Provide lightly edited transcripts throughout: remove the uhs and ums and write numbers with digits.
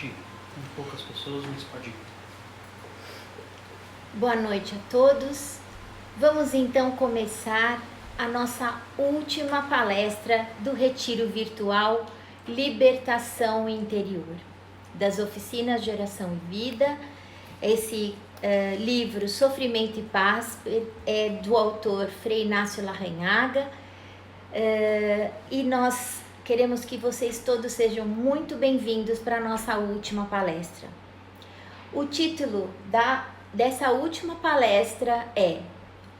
Diga, com poucas pessoas, mas pode ir. Boa noite a todos. Vamos então começar a nossa última palestra do Retiro Virtual Libertação Interior, das Oficinas de Oração e Vida. Esse livro Sofrimento e Paz é do autor Frei Inácio Larrañaga, e nós queremos que vocês todos sejam muito bem-vindos para a nossa última palestra. O título dessa última palestra é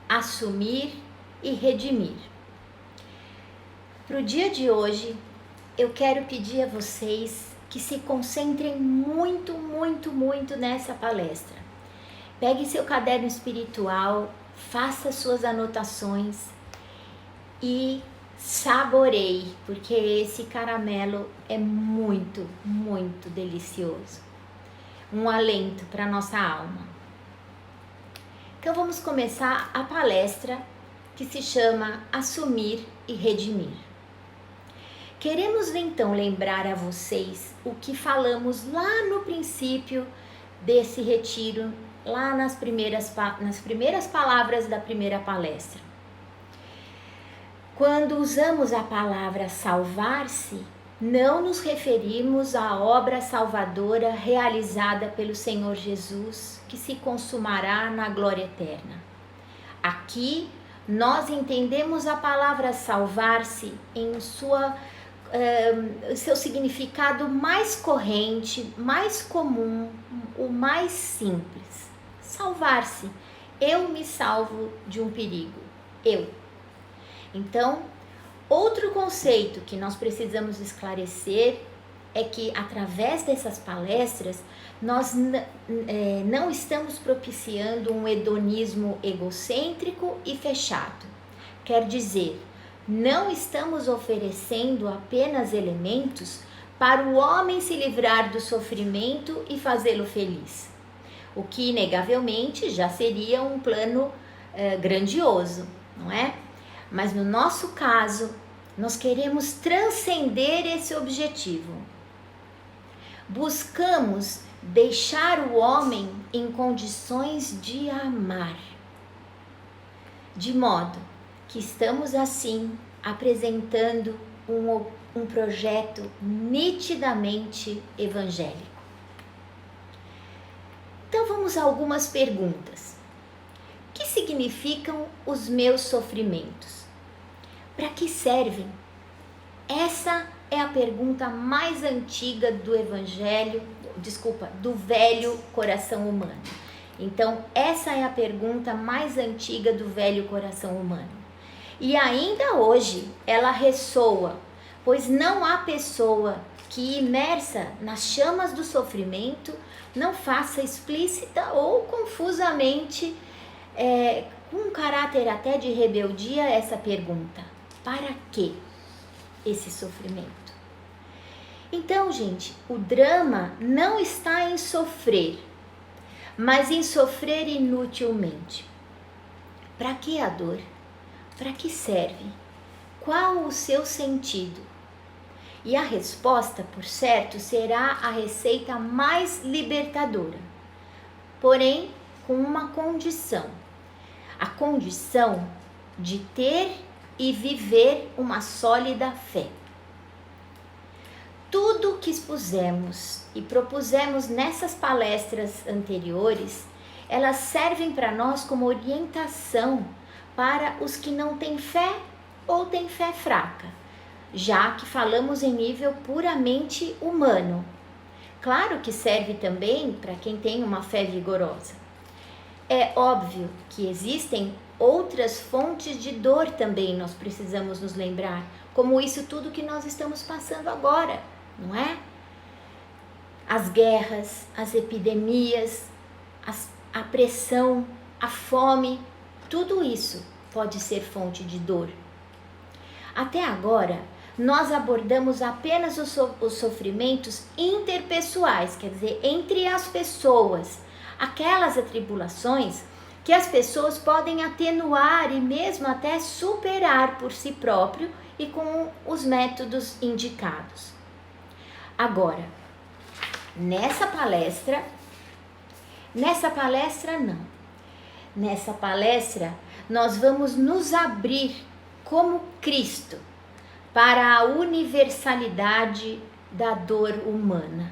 Assumir e Redimir. Para o dia de hoje, eu quero pedir a vocês que se concentrem muito nessa palestra. Pegue seu caderno espiritual, faça suas anotações e saboreie, porque esse caramelo é muito delicioso. Um alento para nossa alma. Então vamos começar a palestra que se chama Assumir e Redimir. Queremos então lembrar a vocês o que falamos lá no princípio desse retiro, lá nas primeiras palavras da primeira palestra. Quando usamos a palavra salvar-se, não nos referimos à obra salvadora realizada pelo Senhor Jesus, que se consumará na glória eterna. Aqui, nós entendemos a palavra salvar-se em seu significado mais corrente, mais comum, o mais simples. Salvar-se. Eu me salvo de um perigo. Eu. Então, outro conceito que nós precisamos esclarecer é que, através dessas palestras, nós não estamos propiciando um hedonismo egocêntrico e fechado. Quer dizer, não estamos oferecendo apenas elementos para o homem se livrar do sofrimento e fazê-lo feliz, o que, inegavelmente, já seria um plano grandioso, não é? Mas no nosso caso, nós queremos transcender esse objetivo. Buscamos deixar o homem em condições de amar, de modo que estamos assim apresentando um projeto nitidamente evangélico. Então vamos a algumas perguntas. O que significam os meus sofrimentos? Para que servem? Essa é a pergunta mais antiga do do velho coração humano. Então, essa é a pergunta mais antiga do velho coração humano. E ainda hoje ela ressoa, pois não há pessoa que, imersa nas chamas do sofrimento, não faça explícita ou confusamente, com um caráter até de rebeldia, essa pergunta: para que esse sofrimento? Então, gente, o drama não está em sofrer, mas em sofrer inutilmente. Para que a dor? Para que serve? Qual o seu sentido? E a resposta, por certo, será a receita mais libertadora, porém com uma condição: a condição de ter e viver uma sólida fé. Tudo que expusemos e propusemos nessas palestras anteriores, elas servem para nós como orientação para os que não têm fé ou têm fé fraca, já que falamos em nível puramente humano. Claro que serve também para quem tem uma fé vigorosa. É óbvio que existem outras fontes de dor também, nós precisamos nos lembrar, como isso tudo que nós estamos passando agora, não é? As guerras, as epidemias, a pressão, a fome, tudo isso pode ser fonte de dor. Até agora, nós abordamos apenas os sofrimentos interpessoais, quer dizer, entre as pessoas, aquelas atribulações que as pessoas podem atenuar e mesmo até superar por si próprio e com os métodos indicados. Agora, Nessa palestra não. Nessa palestra nós vamos nos abrir como Cristo para a universalidade da dor humana.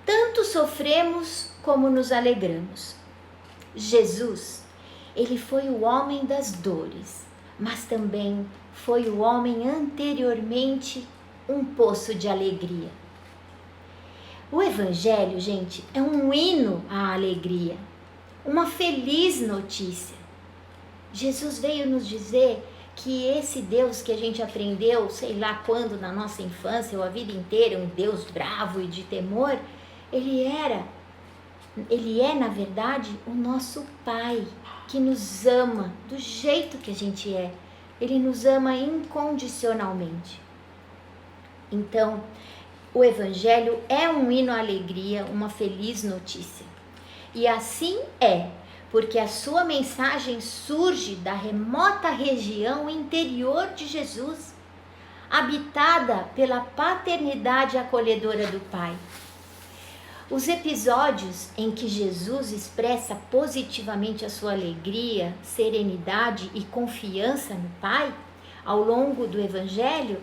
Tanto sofremos como nos alegramos. Jesus, ele foi o homem das dores, mas também foi o homem anteriormente um poço de alegria. O Evangelho, gente, é um hino à alegria, uma feliz notícia. Jesus veio nos dizer que esse Deus que a gente aprendeu, sei lá quando, na nossa infância ou a vida inteira, um Deus bravo e de temor, ele é, na verdade, o nosso Pai, que nos ama do jeito que a gente é. Ele nos ama incondicionalmente. Então, o Evangelho é um hino à alegria, uma feliz notícia. E assim é, porque a sua mensagem surge da remota região interior de Jesus, habitada pela paternidade acolhedora do Pai. Os episódios em que Jesus expressa positivamente a sua alegria, serenidade e confiança no Pai, ao longo do Evangelho,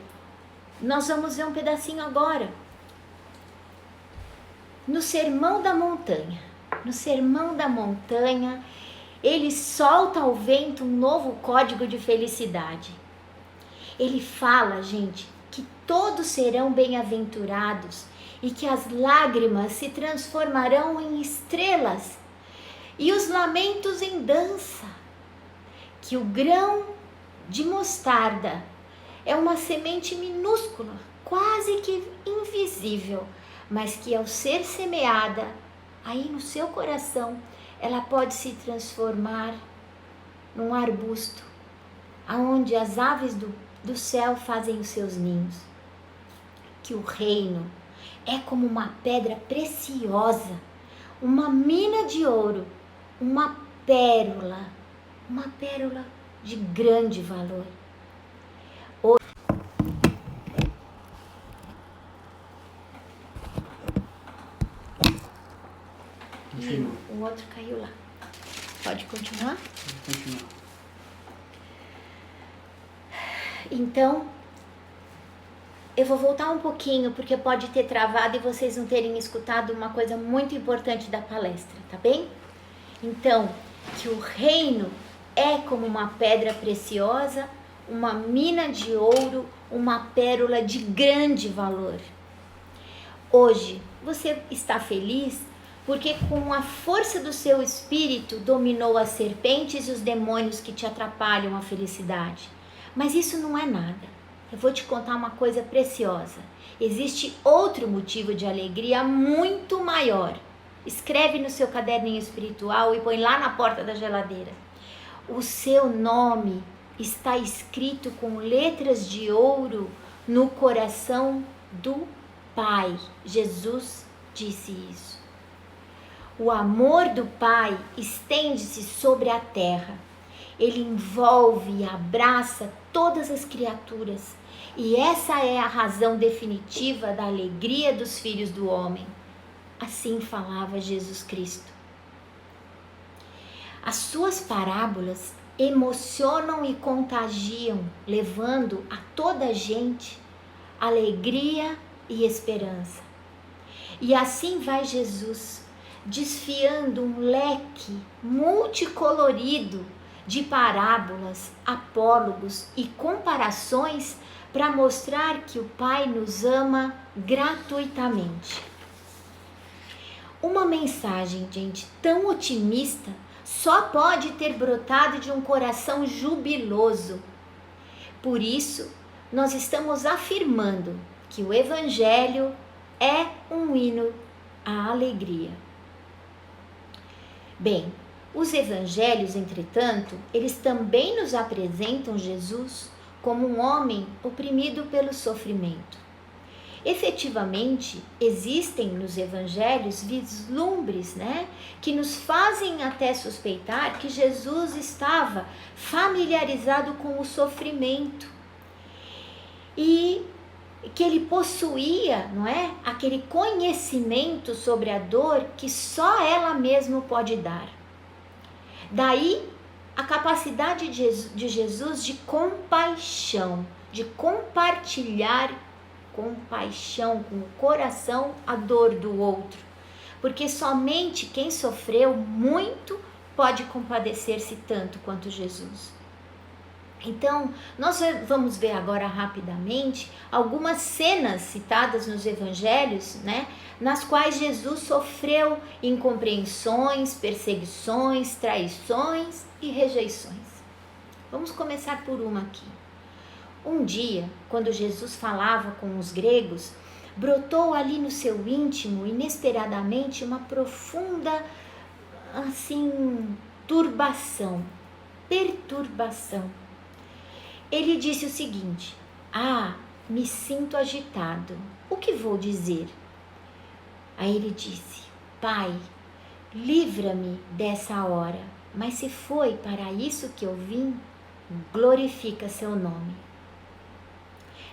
nós vamos ver um pedacinho agora. No Sermão da Montanha, ele solta ao vento um novo código de felicidade. Ele fala, gente, que todos serão bem-aventurados e que as lágrimas se transformarão em estrelas e os lamentos em dança, que o grão de mostarda é uma semente minúscula, quase que invisível, mas que ao ser semeada aí no seu coração, ela pode se transformar num arbusto, aonde as aves do céu fazem os seus ninhos. Que o reino é como uma pedra preciosa, uma mina de ouro, uma pérola de grande valor. Continua. O outro caiu lá. Pode continuar? Pode continuar. Então, eu vou voltar um pouquinho, porque pode ter travado e vocês não terem escutado uma coisa muito importante da palestra, tá bem? Então, que o reino é como uma pedra preciosa, uma mina de ouro, uma pérola de grande valor. Hoje, você está feliz porque com a força do seu espírito dominou as serpentes e os demônios que te atrapalham a felicidade. Mas isso não é nada. Eu vou te contar uma coisa preciosa. Existe outro motivo de alegria muito maior. Escreve no seu caderninho espiritual e põe lá na porta da geladeira. O seu nome está escrito com letras de ouro no coração do Pai. Jesus disse isso. O amor do Pai estende-se sobre a terra. Ele envolve e abraça todas as criaturas. E essa é a razão definitiva da alegria dos filhos do homem. Assim falava Jesus Cristo. As suas parábolas emocionam e contagiam, levando a toda a gente alegria e esperança. E assim vai Jesus, desfiando um leque multicolorido de parábolas, apólogos e comparações para mostrar que o Pai nos ama gratuitamente. Uma mensagem, gente, tão otimista só pode ter brotado de um coração jubiloso. Por isso, nós estamos afirmando que o Evangelho é um hino à alegria. Bem, os evangelhos, entretanto, eles também nos apresentam Jesus como um homem oprimido pelo sofrimento. Efetivamente, existem nos evangelhos vislumbres, que nos fazem até suspeitar que Jesus estava familiarizado com o sofrimento. E que ele possuía, não é? Aquele conhecimento sobre a dor que só ela mesma pode dar. Daí a capacidade de Jesus de compaixão, de compartilhar com paixão, com o coração, a dor do outro. Porque somente quem sofreu muito pode compadecer-se tanto quanto Jesus. Então, nós vamos ver agora rapidamente algumas cenas citadas nos evangelhos, né, nas quais Jesus sofreu incompreensões, perseguições, traições e rejeições. Vamos começar por uma aqui. Um dia, quando Jesus falava com os gregos, brotou ali no seu íntimo, inesperadamente, uma profunda, perturbação. Ele disse o seguinte: me sinto agitado, o que vou dizer? Aí ele disse: Pai, livra-me dessa hora, mas se foi para isso que eu vim, glorifica seu nome.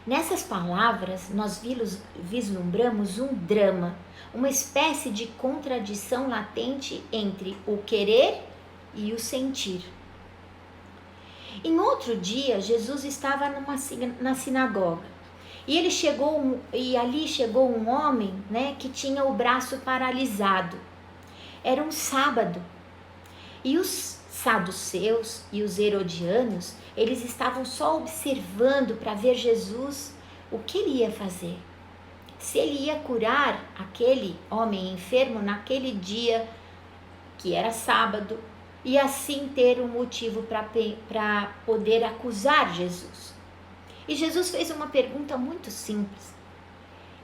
Nessas palavras, nós vislumbramos um drama, uma espécie de contradição latente entre o querer e o sentir. Em outro dia, Jesus estava na sinagoga e ali chegou um homem, né, que tinha o braço paralisado. Era um sábado e os saduceus e os herodianos, eles estavam só observando para ver Jesus o que ele ia fazer. Se ele ia curar aquele homem enfermo naquele dia que era sábado e assim ter um motivo para poder acusar Jesus. E Jesus fez uma pergunta muito simples: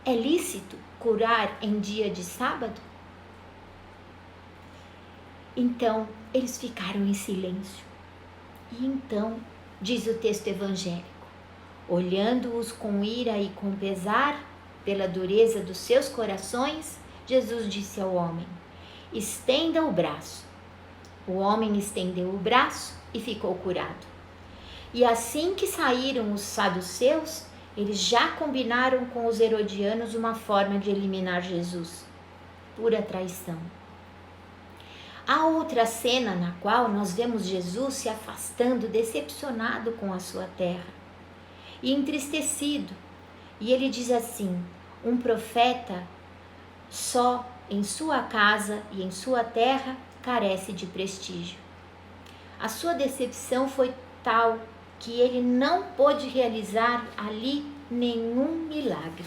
é lícito curar em dia de sábado? Então, eles ficaram em silêncio. E então, diz o texto evangélico, olhando-os com ira e com pesar, pela dureza dos seus corações, Jesus disse ao homem: estenda o braço. O homem estendeu o braço e ficou curado. E assim que saíram os saduceus, eles já combinaram com os herodianos uma forma de eliminar Jesus. Pura traição. Há outra cena na qual nós vemos Jesus se afastando, decepcionado com a sua terra e entristecido. E ele diz assim: um profeta só em sua casa e em sua terra carece de prestígio. A sua decepção foi tal que ele não pôde realizar ali nenhum milagre.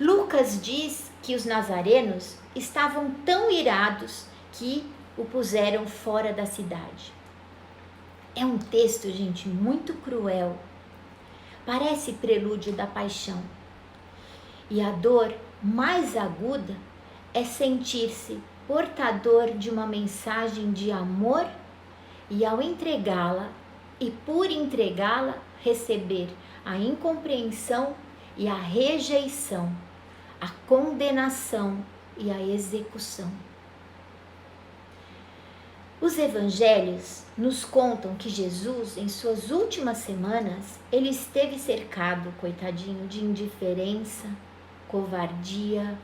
Lucas diz que os nazarenos estavam tão irados que o puseram fora da cidade. É um texto, gente, muito cruel. Parece prelúdio da paixão. E a dor mais aguda é sentir-se portador de uma mensagem de amor e ao entregá-la, e por entregá-la, receber a incompreensão e a rejeição, a condenação e a execução. Os evangelhos nos contam que Jesus, em suas últimas semanas, ele esteve cercado, coitadinho, de indiferença, covardia,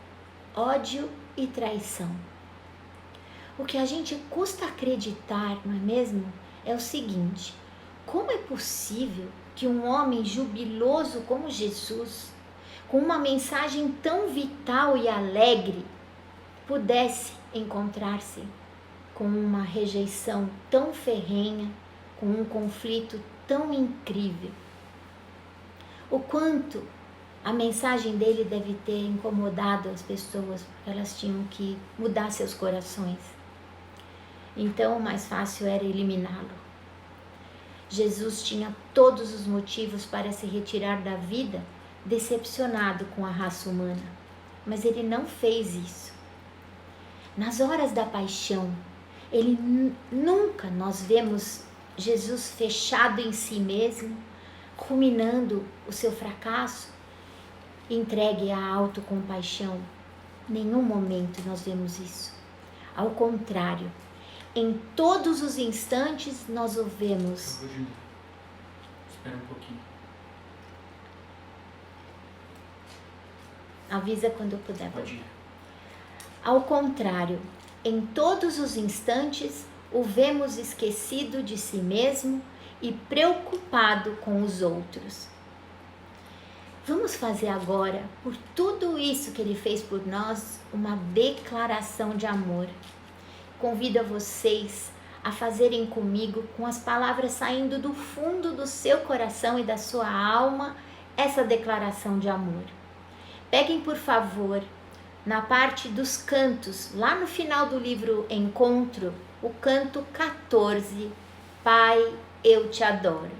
ódio e traição. O que a gente custa acreditar, não é mesmo? É o seguinte: como é possível que um homem jubiloso como Jesus, com uma mensagem tão vital e alegre, pudesse encontrar-se com uma rejeição tão ferrenha, com um conflito tão incrível? O quanto a mensagem dele deve ter incomodado as pessoas, porque elas tinham que mudar seus corações. Então, o mais fácil era eliminá-lo. Jesus tinha todos os motivos para se retirar da vida, decepcionado com a raça humana, mas ele não fez isso. Nas horas da paixão, nunca nós vemos Jesus fechado em si mesmo, ruminando o seu fracasso, entregue à autocompaixão. Em nenhum momento nós vemos isso. Ao contrário, em todos os instantes nós o vemos. Espera um pouquinho. Avisa quando puder. Pode ir. Ao contrário, em todos os instantes o vemos esquecido de si mesmo e preocupado com os outros. Vamos fazer agora, por tudo isso que ele fez por nós, uma declaração de amor. Convido a vocês a fazerem comigo, com as palavras saindo do fundo do seu coração e da sua alma, essa declaração de amor. Peguem, por favor, na parte dos cantos, lá no final do livro Encontro, o canto 14, Pai, eu te adoro.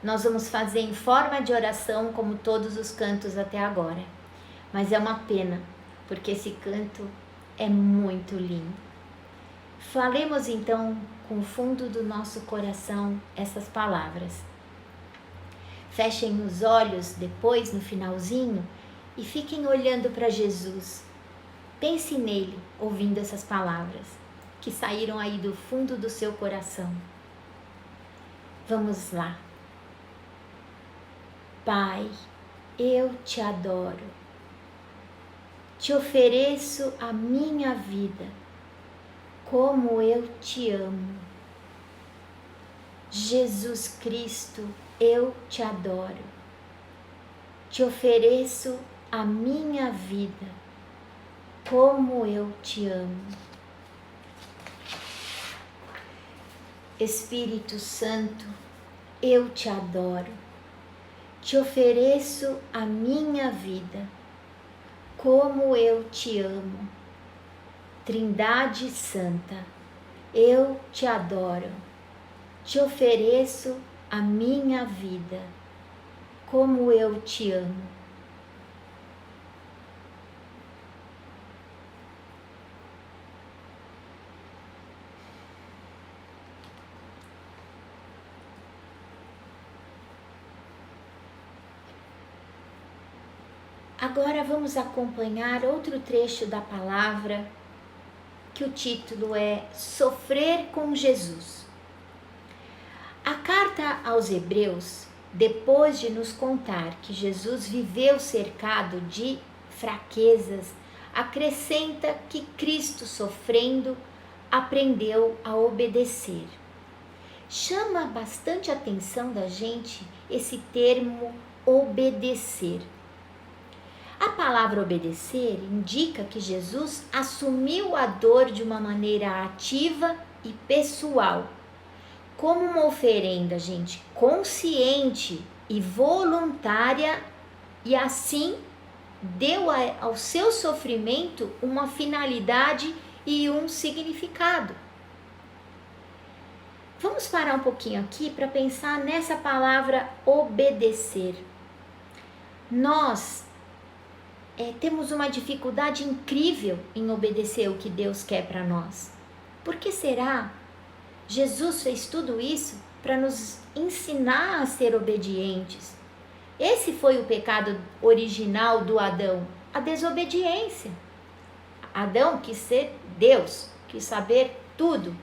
Nós vamos fazer em forma de oração, como todos os cantos até agora. Mas é uma pena, porque esse canto é muito lindo. Falemos então com o fundo do nosso coração essas palavras. Fechem os olhos depois, no finalzinho, e fiquem olhando para Jesus. Pense nele, ouvindo essas palavras que saíram aí do fundo do seu coração. Vamos lá. Pai, eu te adoro. Te ofereço a minha vida, como eu te amo. Jesus Cristo, eu te adoro. Te ofereço a minha vida, como eu te amo. Espírito Santo, eu te adoro. Te ofereço a minha vida, como eu te amo. Trindade Santa, eu te adoro. Te ofereço a minha vida, como eu te amo. Agora vamos acompanhar outro trecho da palavra, que o título é Sofrer com Jesus. A carta aos Hebreus, depois de nos contar que Jesus viveu cercado de fraquezas, acrescenta que Cristo, sofrendo, aprendeu a obedecer. Chama bastante a atenção da gente esse termo obedecer. A palavra obedecer indica que Jesus assumiu a dor de uma maneira ativa e pessoal, como uma oferenda, gente, consciente e voluntária, e assim deu ao seu sofrimento uma finalidade e um significado. Vamos parar um pouquinho aqui para pensar nessa palavra obedecer. Nós temos uma dificuldade incrível em obedecer o que Deus quer para nós. Por que será? Jesus fez tudo isso para nos ensinar a ser obedientes. Esse foi o pecado original do Adão, a desobediência. Adão quis ser Deus, quis saber tudo.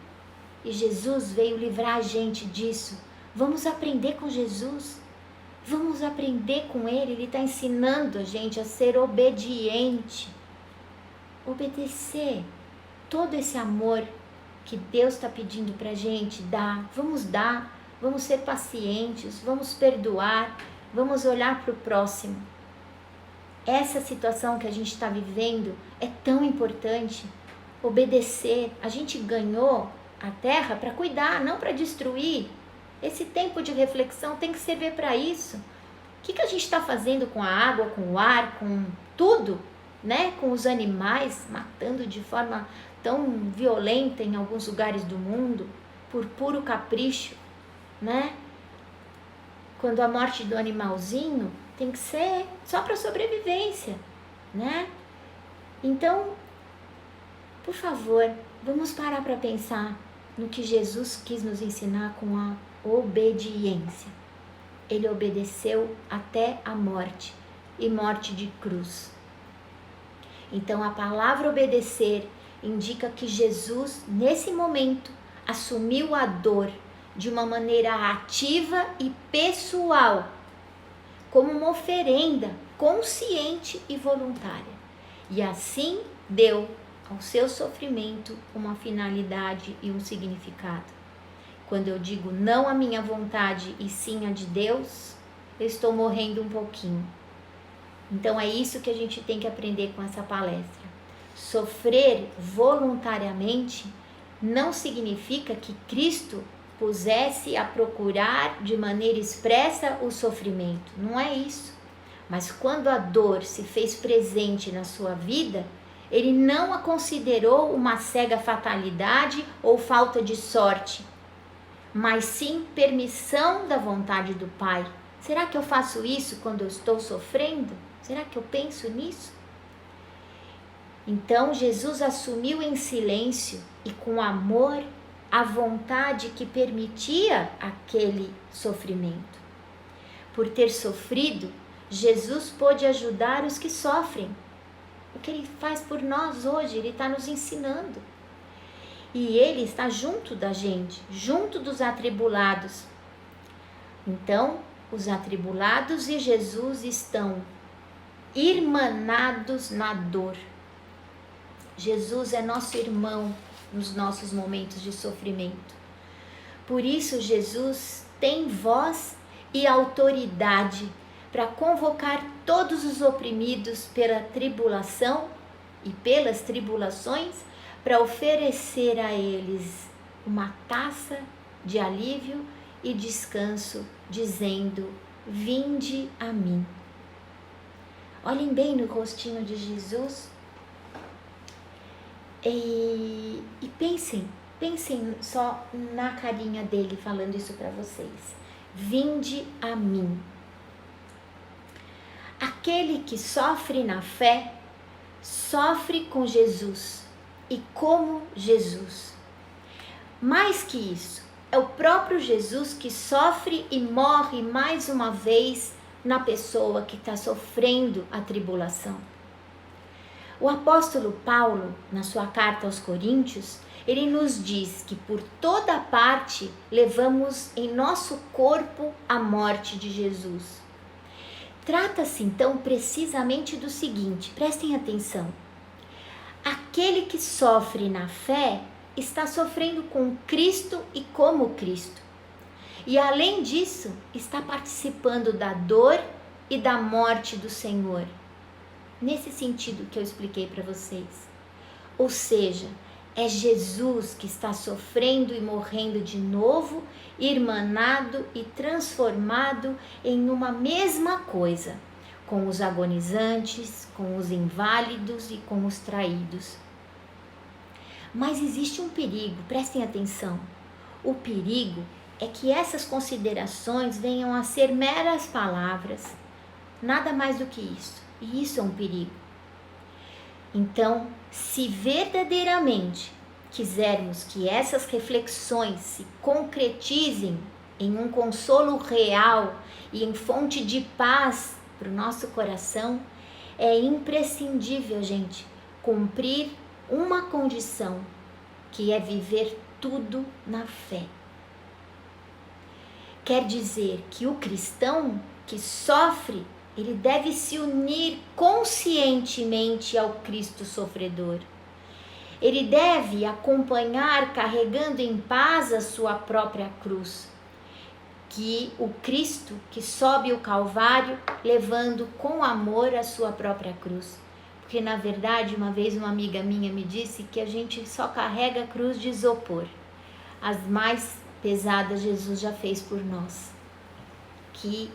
E Jesus veio livrar a gente disso. Vamos aprender com Jesus. Vamos aprender com Ele. Ele está ensinando a gente a ser obediente. Obedecer. Todo esse amor que Deus está pedindo para a gente dar. Vamos ser pacientes, vamos perdoar, vamos olhar para o próximo. Essa situação que a gente está vivendo é tão importante. Obedecer. A gente ganhou a terra para cuidar, não para destruir. Esse tempo de reflexão tem que servir para isso. O que a gente está fazendo com a água, com o ar, com tudo, né? Com os animais, matando de forma tão violenta em alguns lugares do mundo, por puro capricho, né? Quando a morte do animalzinho tem que ser só para sobrevivência, né? Então, por favor, vamos parar para pensar no que Jesus quis nos ensinar com a obediência. Ele obedeceu até a morte, e morte de cruz. Então a palavra obedecer indica que Jesus, nesse momento, assumiu a dor de uma maneira ativa e pessoal, como uma oferenda consciente e voluntária. E assim deu ao seu sofrimento uma finalidade e um significado. Quando eu digo não a minha vontade e sim a de Deus, eu estou morrendo um pouquinho. Então é isso que a gente tem que aprender com essa palestra. Sofrer voluntariamente não significa que Cristo pusesse a procurar de maneira expressa o sofrimento. Não é isso. Mas quando a dor se fez presente na sua vida, ele não a considerou uma cega fatalidade ou falta de sorte, mas sim permissão da vontade do Pai. Será que eu faço isso quando eu estou sofrendo? Será que eu penso nisso? Então Jesus assumiu em silêncio e com amor a vontade que permitia aquele sofrimento. Por ter sofrido, Jesus pôde ajudar os que sofrem. O que ele faz por nós hoje, ele está nos ensinando. E ele está junto da gente, junto dos atribulados. Então, os atribulados e Jesus estão irmanados na dor. Jesus é nosso irmão nos nossos momentos de sofrimento. Por isso, Jesus tem voz e autoridade para convocar todos os oprimidos pela tribulação e pelas tribulações, para oferecer a eles uma taça de alívio e descanso, dizendo: vinde a mim. Olhem bem no rostinho de Jesus e pensem só na carinha dele falando isso para vocês. Vinde a mim. Aquele que sofre na fé, sofre com Jesus e como Jesus. Mais que isso, é o próprio Jesus que sofre e morre mais uma vez na pessoa que está sofrendo a tribulação. O apóstolo Paulo, na sua carta aos Coríntios, ele nos diz que por toda parte levamos em nosso corpo a morte de Jesus. Trata-se então precisamente do seguinte, prestem atenção. Aquele que sofre na fé está sofrendo com Cristo e como Cristo. E além disso, está participando da dor e da morte do Senhor. Nesse sentido que eu expliquei para vocês. Ou seja, é Jesus que está sofrendo e morrendo de novo, irmanado e transformado em uma mesma coisa, com os agonizantes, com os inválidos e com os traídos. Mas existe um perigo, prestem atenção. O perigo é que essas considerações venham a ser meras palavras, nada mais do que isso. E isso é um perigo. Então, se verdadeiramente quisermos que essas reflexões se concretizem em um consolo real e em fonte de paz para o nosso coração, é imprescindível, gente, cumprir uma condição, que é viver tudo na fé. Quer dizer que o cristão que sofre, ele deve se unir conscientemente ao Cristo sofredor. Ele deve acompanhar carregando em paz a sua própria cruz, que o Cristo que sobe o Calvário levando com amor a sua própria cruz. Porque na verdade, uma vez uma amiga minha me disse que a gente só carrega a cruz de isopor. As mais pesadas Jesus já fez por nós, que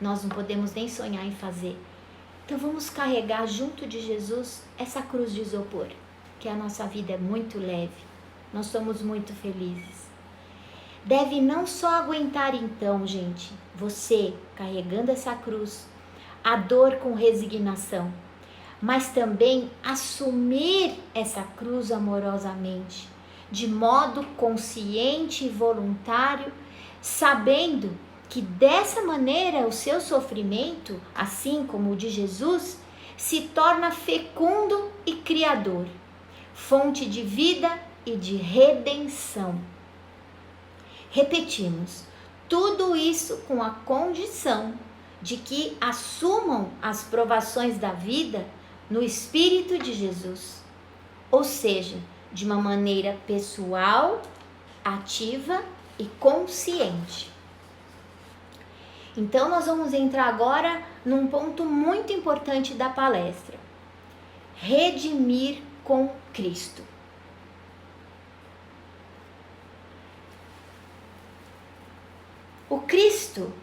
nós não podemos nem sonhar em fazer. Então vamos carregar junto de Jesus essa cruz de isopor, que a nossa vida é muito leve, nós somos muito felizes. Deve não só aguentar então, gente, você carregando essa cruz, a dor com resignação, mas também assumir essa cruz amorosamente, de modo consciente e voluntário, sabendo que dessa maneira o seu sofrimento, assim como o de Jesus, se torna fecundo e criador, fonte de vida e de redenção. Repetimos, tudo isso com a condição de que assumam as provações da vida no Espírito de Jesus, ou seja, de uma maneira pessoal, ativa e consciente. Então nós vamos entrar agora num ponto muito importante da palestra: redimir com Cristo. O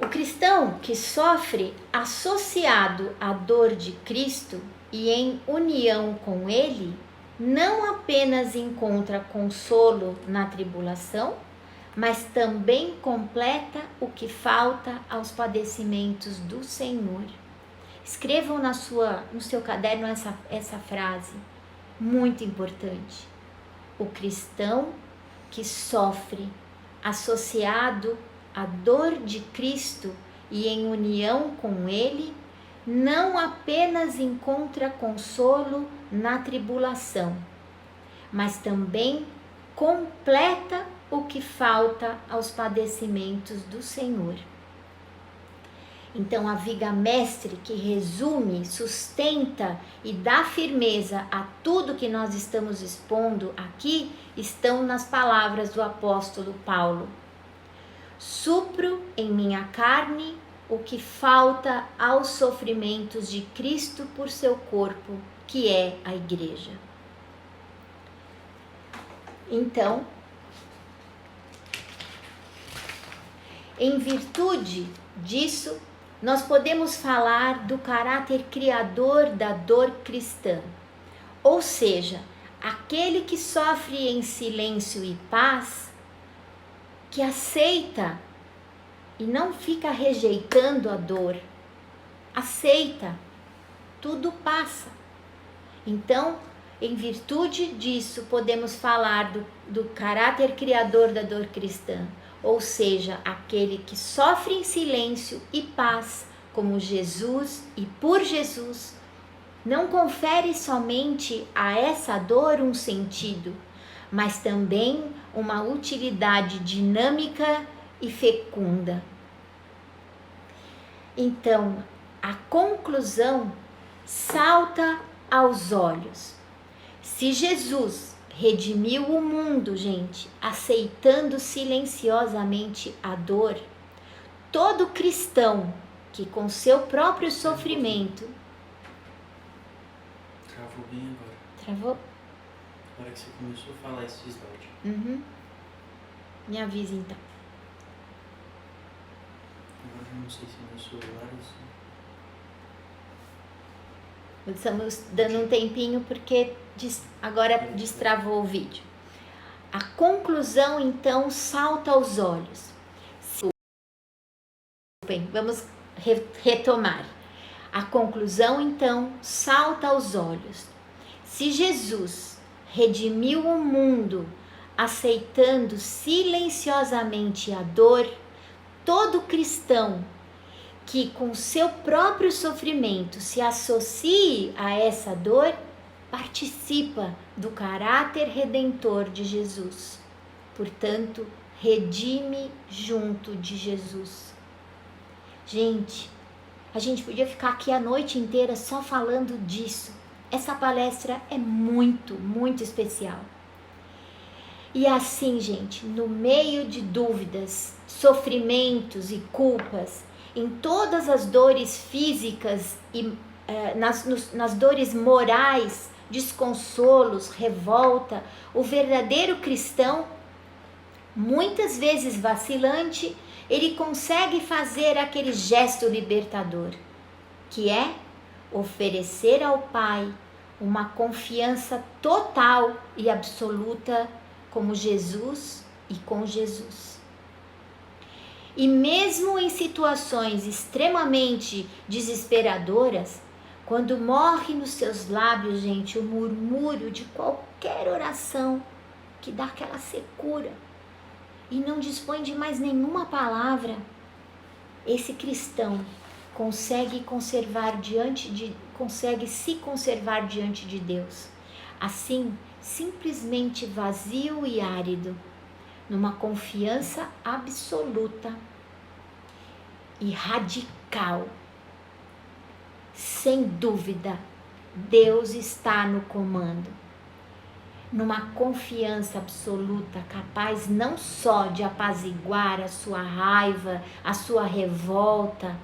cristão que sofre associado à dor de Cristo e em união com Ele, não apenas encontra consolo na tribulação, mas também completa o que falta aos padecimentos do Senhor. Escrevam no seu caderno essa frase, muito importante. O cristão que sofre associado à dor de Cristo e em união com Ele, não apenas encontra consolo na tribulação, mas também completa o que falta aos padecimentos do Senhor. Então, a viga mestre que resume, sustenta e dá firmeza a tudo que nós estamos expondo aqui estão nas palavras do apóstolo Paulo. Supro em minha carne o que falta aos sofrimentos de Cristo por seu corpo, que é a igreja. Então, em virtude disso, nós podemos falar do caráter criador da dor cristã, ou seja, aquele que sofre em silêncio e paz, que aceita e não fica rejeitando a dor, aceita, tudo passa. Então, em virtude disso, podemos falar do caráter criador da dor cristã, ou seja, aquele que sofre em silêncio e paz, como Jesus e por Jesus, não confere somente a essa dor um sentido, mas também uma utilidade dinâmica e fecunda. Então, a conclusão salta aos olhos. Se Jesus redimiu o mundo, gente, aceitando silenciosamente a dor, todo cristão que com seu próprio sofrimento... Travou bem agora. Travou? Na hora que você começou a falar esse slide. Uhum. Me avisa então. Agora eu não sei se é meu celular ou se... Estamos dando um tempinho porque agora destravou o vídeo. A conclusão, então, salta aos olhos. Bem, vamos retomar. A conclusão, então, salta aos olhos. Se Jesus redimiu o mundo, aceitando silenciosamente a dor, todo cristão que com seu próprio sofrimento se associe a essa dor, participa do caráter redentor de Jesus. Portanto, redime junto de Jesus. Gente, a gente podia ficar aqui a noite inteira só falando disso. Essa palestra é muito, muito especial. E assim, gente, no meio de dúvidas, sofrimentos e culpas, em todas as dores físicas e nas dores morais, desconsolos, revolta, o verdadeiro cristão, muitas vezes vacilante, ele consegue fazer aquele gesto libertador, que é oferecer ao Pai uma confiança total e absoluta como Jesus e com Jesus. E mesmo em situações extremamente desesperadoras, quando morre nos seus lábios, gente, o murmúrio de qualquer oração que dá aquela secura e não dispõe de mais nenhuma palavra, esse cristão consegue se conservar diante de Deus. Assim, simplesmente vazio e árido, numa confiança absoluta e radical sem dúvida, Deus está no comando. Numa confiança absoluta, capaz não só de apaziguar a sua raiva, a sua revolta,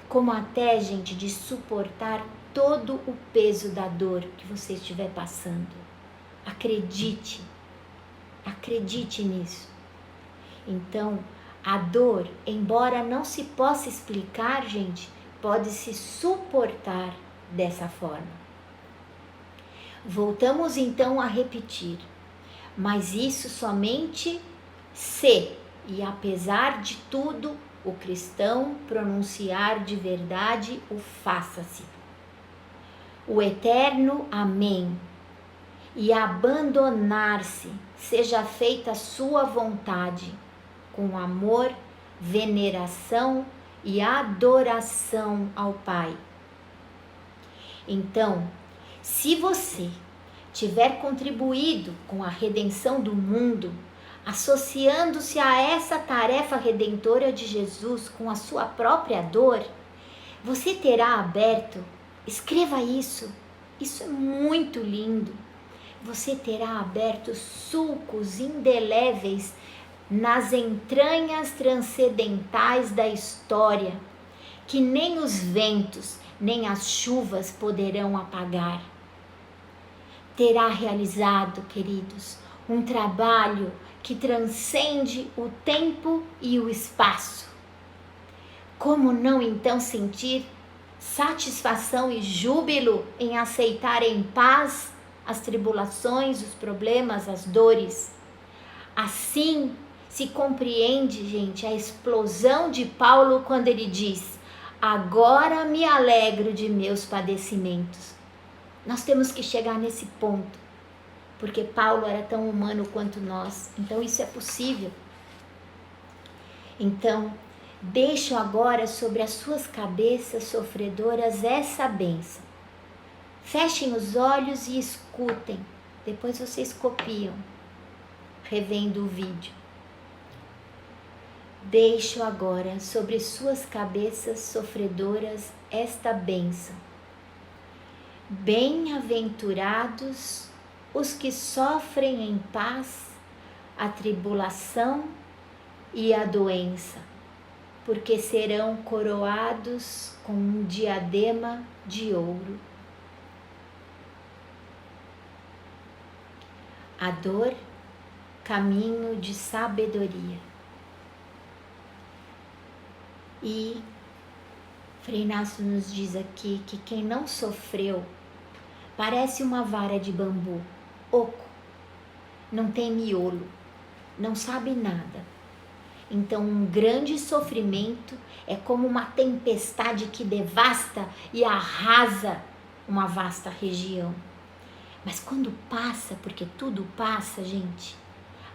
como até, gente, de suportar todo o peso da dor que você estiver passando. Acredite nisso. Então, a dor, embora não se possa explicar, gente, pode se suportar dessa forma. Voltamos então a repetir, mas isso somente se, e apesar de tudo, o cristão pronunciar de verdade o faça-se. O eterno amém. E abandonar-se, seja feita a sua vontade, com amor, veneração e adoração ao Pai. Então, se você tiver contribuído com a redenção do mundo, associando-se a essa tarefa redentora de Jesus com a sua própria dor, você terá aberto, escreva isso é muito lindo, você terá aberto sulcos indeléveis nas entranhas transcendentais da história, que nem os ventos, nem as chuvas poderão apagar. Terá realizado, queridos, um trabalho que transcende o tempo e o espaço. Como não então sentir satisfação e júbilo em aceitar em paz as tribulações, os problemas, as dores? Assim se compreende, gente, a explosão de Paulo quando ele diz: agora me alegro de meus padecimentos. Nós temos que chegar nesse ponto, porque Paulo era tão humano quanto nós, então isso é possível. Então, deixo agora sobre as suas cabeças sofredoras essa bênção. Fechem os olhos e escutem, depois vocês copiam, revendo o vídeo. Deixo agora sobre suas cabeças sofredoras esta bênção. Bem-aventurados os que sofrem em paz a tribulação e a doença, porque serão coroados com um diadema de ouro. A dor, caminho de sabedoria. E Frei Inácio nos diz aqui que quem não sofreu parece uma vara de bambu, oco, não tem miolo, não sabe nada. Então, um grande sofrimento é como uma tempestade que devasta e arrasa uma vasta região. Mas quando passa, porque tudo passa, gente,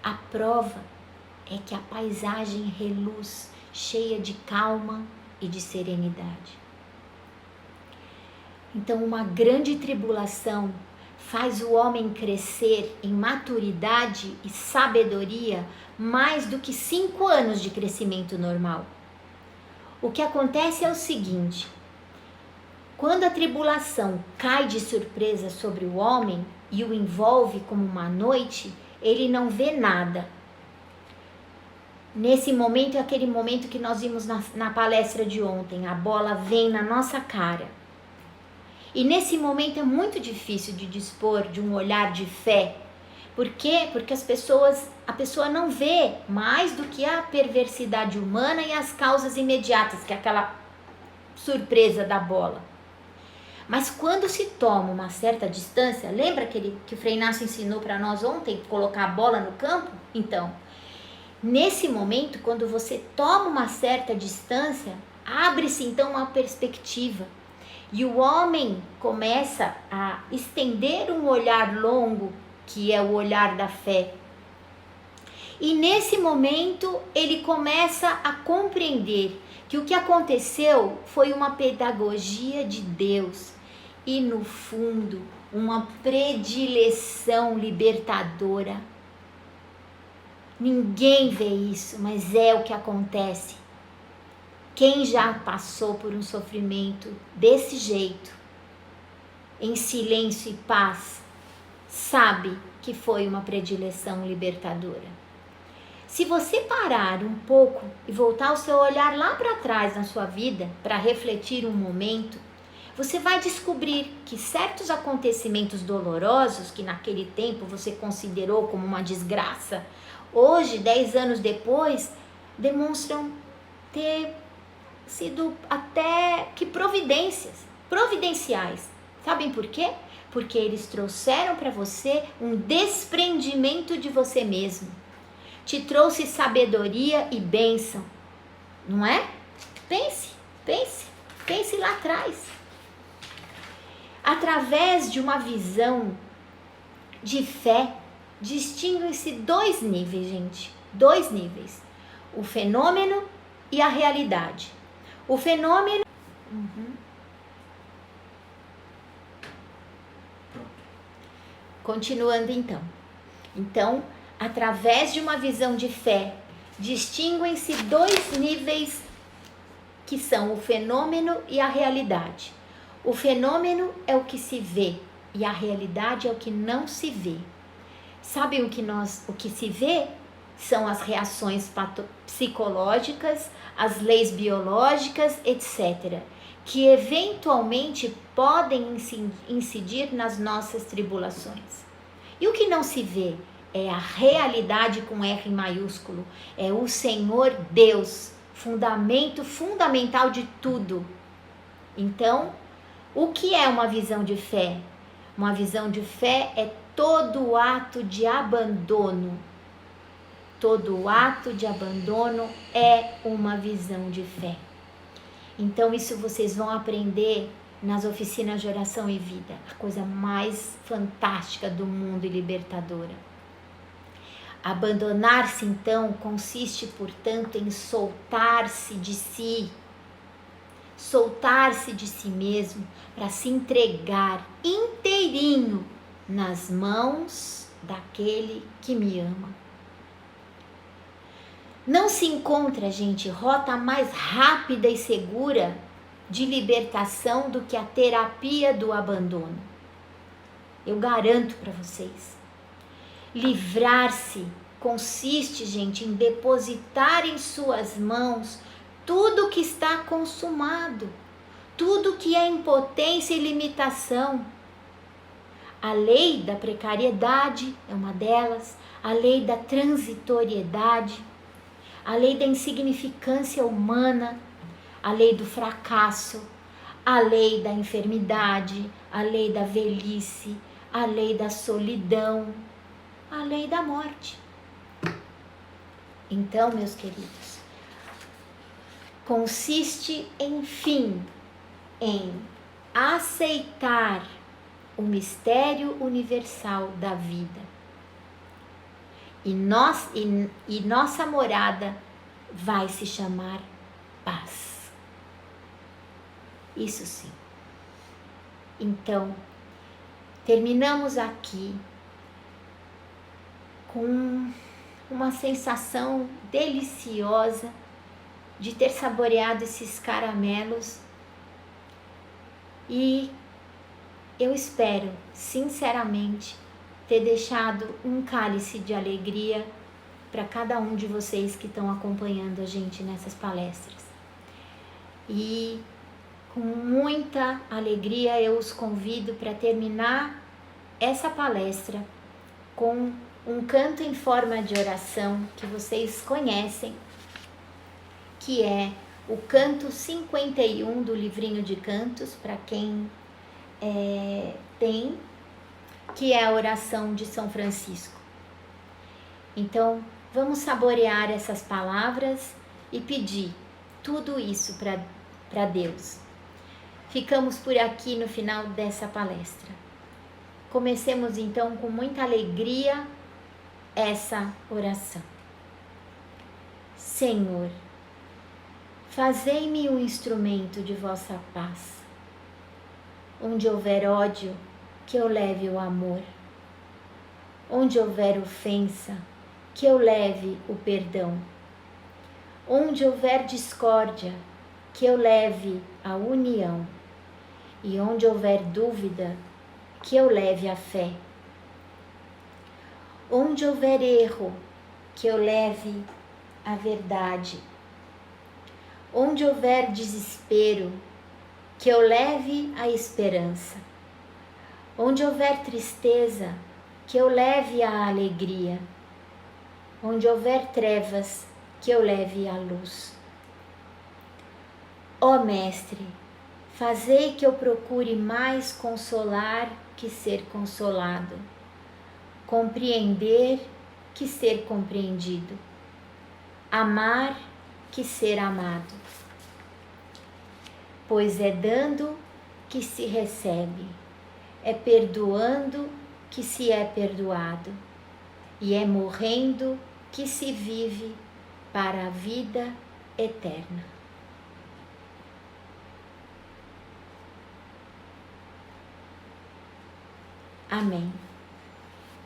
a prova é que a paisagem reluz, cheia de calma e de serenidade. Então, uma grande tribulação faz o homem crescer em maturidade e sabedoria mais do que 5 anos de crescimento normal. O que acontece é o seguinte: quando a tribulação cai de surpresa sobre o homem e o envolve como uma noite, ele não vê nada. Nesse momento é aquele momento que nós vimos na palestra de ontem, a bola vem na nossa cara. E nesse momento é muito difícil de dispor de um olhar de fé. Por quê? Porque a pessoa não vê mais do que a perversidade humana e as causas imediatas, que é aquela surpresa da bola. Mas quando se toma uma certa distância, lembra que o Frei Inácio ensinou para nós ontem, colocar a bola no campo? Então, nesse momento, quando você toma uma certa distância, abre-se então uma perspectiva. E o homem começa a estender um olhar longo, que é o olhar da fé. E nesse momento ele começa a compreender que o que aconteceu foi uma pedagogia de Deus e, no fundo, uma predileção libertadora. Ninguém vê isso, mas é o que acontece. Quem já passou por um sofrimento desse jeito, em silêncio e paz, sabe que foi uma predileção libertadora. Se você parar um pouco e voltar o seu olhar lá para trás na sua vida, para refletir um momento, você vai descobrir que certos acontecimentos dolorosos que naquele tempo você considerou como uma desgraça, hoje, 10 anos depois, demonstram ter sido até que providenciais. Sabem por quê? Porque eles trouxeram para você um desprendimento de você mesmo. Te trouxe sabedoria e bênção, não é? Pense lá atrás. Através de uma visão de fé, distinguem-se 2 níveis, gente. 2 níveis. O fenômeno e a realidade. O fenômeno... Continuando então. Então, através de uma visão de fé, distinguem-se 2 níveis que são o fenômeno e a realidade. O fenômeno é o que se vê e a realidade é o que não se vê. Sabem o que se vê? São as reações psicológicas, as leis biológicas, etc., que eventualmente podem incidir nas nossas tribulações. E o que não se vê é a realidade com R maiúsculo, é o Senhor Deus, fundamento fundamental de tudo. Então, o que é uma visão de fé? Uma visão de fé é todo ato de abandono. Todo ato de abandono é uma visão de fé. Então, isso vocês vão aprender nas oficinas de oração e vida, a coisa mais fantástica do mundo e libertadora. Abandonar-se, então, consiste, portanto, em soltar-se de si mesmo para se entregar inteirinho nas mãos daquele que me ama. Não se encontra, gente, rota mais rápida e segura de libertação do que a terapia do abandono. Eu garanto para vocês. Livrar-se consiste, gente, em depositar em suas mãos tudo que está consumado, tudo que é impotência e limitação. A lei da precariedade é uma delas, a lei da transitoriedade, a lei da insignificância humana, a lei do fracasso, a lei da enfermidade, a lei da velhice, a lei da solidão, a lei da morte. Então, meus queridos, consiste, enfim, em aceitar o mistério universal da vida. E nossa morada vai se chamar paz. Isso sim. Então, terminamos aqui com uma sensação deliciosa de ter saboreado esses caramelos, e eu espero, sinceramente, ter deixado um cálice de alegria para cada um de vocês que estão acompanhando a gente nessas palestras. E com muita alegria eu os convido para terminar essa palestra com um canto em forma de oração que vocês conhecem, que é o canto 51 do livrinho de cantos, para quem tem, que é a oração de São Francisco. Então, vamos saborear essas palavras e pedir tudo isso para Deus. Ficamos por aqui no final dessa palestra. Comecemos então com muita alegria essa oração. Senhor, fazei-me um instrumento de vossa paz. Onde houver ódio, que eu leve o amor. Onde houver ofensa, que eu leve o perdão. Onde houver discórdia, que eu leve a união, e onde houver dúvida, que eu leve a fé. Onde houver erro, que eu leve a verdade. Onde houver desespero, que eu leve a esperança. Onde houver tristeza, que eu leve a alegria. Onde houver trevas, que eu leve a luz. Ó Mestre, fazei que eu procure mais consolar que ser consolado, compreender que ser compreendido, amar que ser amado. Pois é dando que se recebe, é perdoando que se é perdoado, e é morrendo que se vive para a vida eterna. Amém.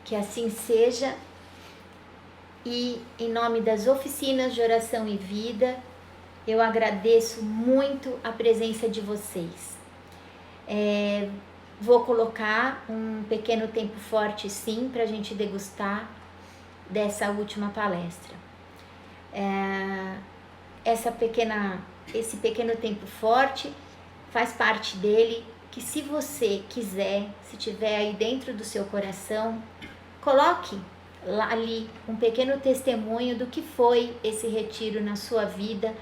Que assim seja, e em nome das oficinas de oração e vida, eu agradeço muito a presença de vocês. Vou colocar um pequeno tempo forte, sim, para a gente degustar dessa última palestra. Esse pequeno tempo forte faz parte dele, que se você quiser, se tiver aí dentro do seu coração, coloque ali um pequeno testemunho do que foi esse retiro na sua vida,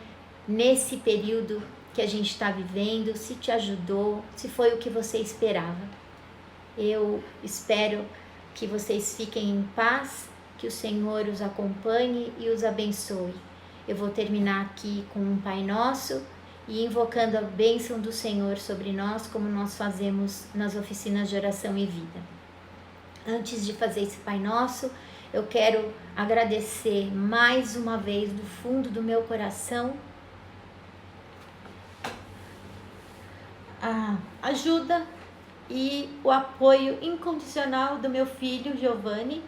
nesse período que a gente está vivendo, se te ajudou, se foi o que você esperava. Eu espero que vocês fiquem em paz, que o Senhor os acompanhe e os abençoe. Eu vou terminar aqui com um Pai Nosso e invocando a bênção do Senhor sobre nós, como nós fazemos nas oficinas de oração e vida. Antes de fazer esse Pai Nosso, eu quero agradecer mais uma vez do fundo do meu coração a ajuda e o apoio incondicional do meu filho Giovanni,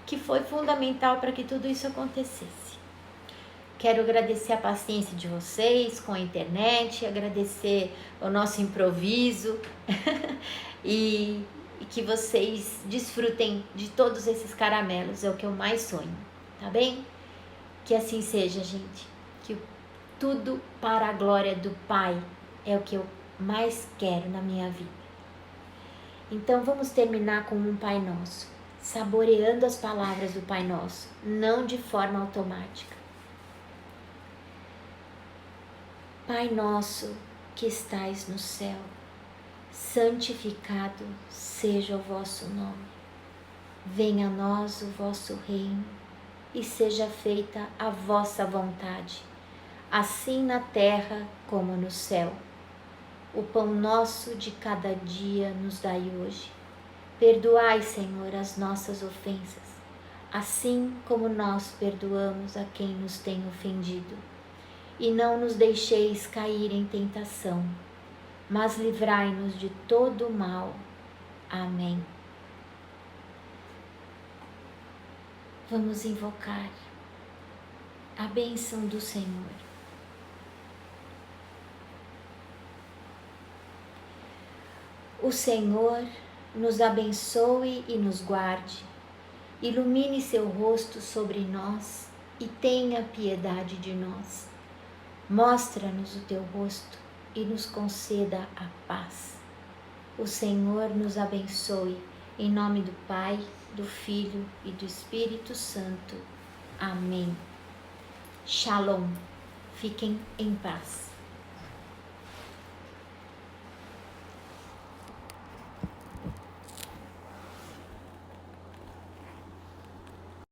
que foi fundamental para que tudo isso acontecesse. Quero agradecer a paciência de vocês com a internet, agradecer o nosso improviso e que vocês desfrutem de todos esses caramelos, é o que eu mais sonho, tá bem? Que assim seja, gente, que tudo para a glória do Pai é o que eu mais quero na minha vida. Então vamos terminar com um Pai Nosso, saboreando as palavras do Pai Nosso, não de forma automática. Pai nosso que estais no céu, santificado seja o vosso nome. Venha a nós o vosso reino e seja feita a vossa vontade, assim na terra como no céu. O pão nosso de cada dia nos dai hoje. Perdoai, Senhor, as nossas ofensas, assim como nós perdoamos a quem nos tem ofendido. E não nos deixeis cair em tentação, mas livrai-nos de todo o mal. Amém. Vamos invocar a bênção do Senhor. O Senhor nos abençoe e nos guarde, ilumine seu rosto sobre nós e tenha piedade de nós. Mostra-nos o teu rosto e nos conceda a paz. O Senhor nos abençoe, em nome do Pai, do Filho e do Espírito Santo. Amém. Shalom. Fiquem em paz.